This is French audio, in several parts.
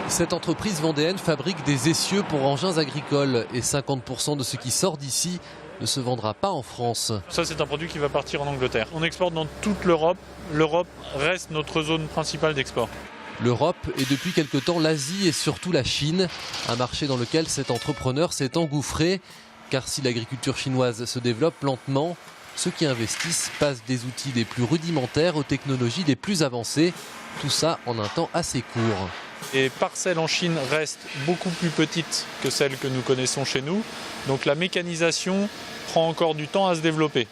Cette entreprise vendéenne fabrique des essieux pour engins agricoles et 50% de ce qui sort d'ici ne se vendra pas en France. Ça, c'est un produit qui va partir en Angleterre. On exporte dans toute l'Europe. L'Europe reste notre zone principale d'export. L'Europe et depuis quelque temps l'Asie et surtout la Chine, un marché dans lequel cet entrepreneur s'est engouffré. Car si l'agriculture chinoise se développe lentement, ceux qui investissent passent des outils les plus rudimentaires aux technologies les plus avancées. Tout ça en un temps assez court. Les parcelles en Chine restent beaucoup plus petites que celles que nous connaissons chez nous. Donc la mécanisation prend encore du temps à se développer.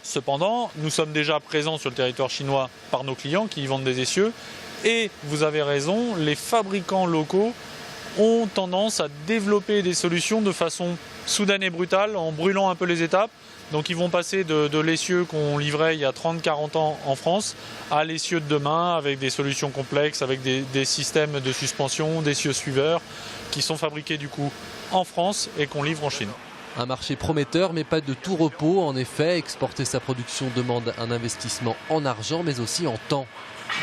Cependant, nous sommes déjà présents sur le territoire chinois par nos clients qui y vendent des essieux. Et vous avez raison, les fabricants locaux ont tendance à développer des solutions de façon soudaine et brutale en brûlant un peu les étapes. Donc ils vont passer de l'essieu qu'on livrait il y a 30-40 ans en France à l'essieu de demain avec des solutions complexes, avec des systèmes de suspension, d'essieux suiveurs qui sont fabriqués du coup en France et qu'on livre en Chine. Un marché prometteur mais pas de tout repos. En effet, exporter sa production demande un investissement en argent mais aussi en temps.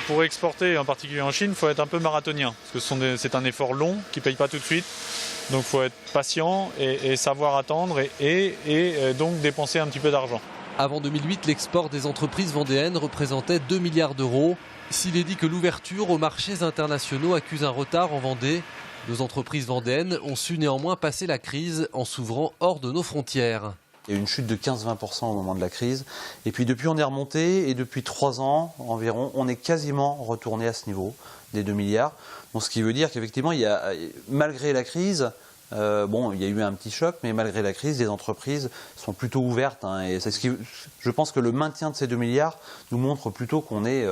Pour exporter, en particulier en Chine, il faut être un peu marathonien parce que c'est un effort long qui ne paye pas tout de suite. Donc il faut être patient et savoir attendre et donc dépenser un petit peu d'argent. Avant 2008, l'export des entreprises vendéennes représentait 2 milliards d'euros. S'il est dit que l'ouverture aux marchés internationaux accuse un retard en Vendée, nos entreprises vendéennes ont su néanmoins passer la crise en s'ouvrant hors de nos frontières. Il y a eu une chute de 15-20% au moment de la crise. Et puis depuis, on est remonté et depuis 3 ans environ, on est quasiment retourné à ce niveau des 2 milliards. Donc, ce qui veut dire qu'effectivement, malgré la crise, il y a eu un petit choc, mais malgré la crise, les entreprises sont plutôt ouvertes. Et je pense que le maintien de ces 2 milliards nous montre plutôt qu'on est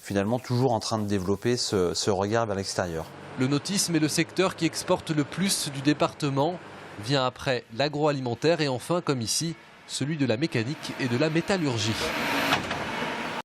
finalement toujours en train de développer ce regard vers l'extérieur. Le nautisme est le secteur qui exporte le plus du département. Vient après l'agroalimentaire et enfin, comme ici, celui de la mécanique et de la métallurgie.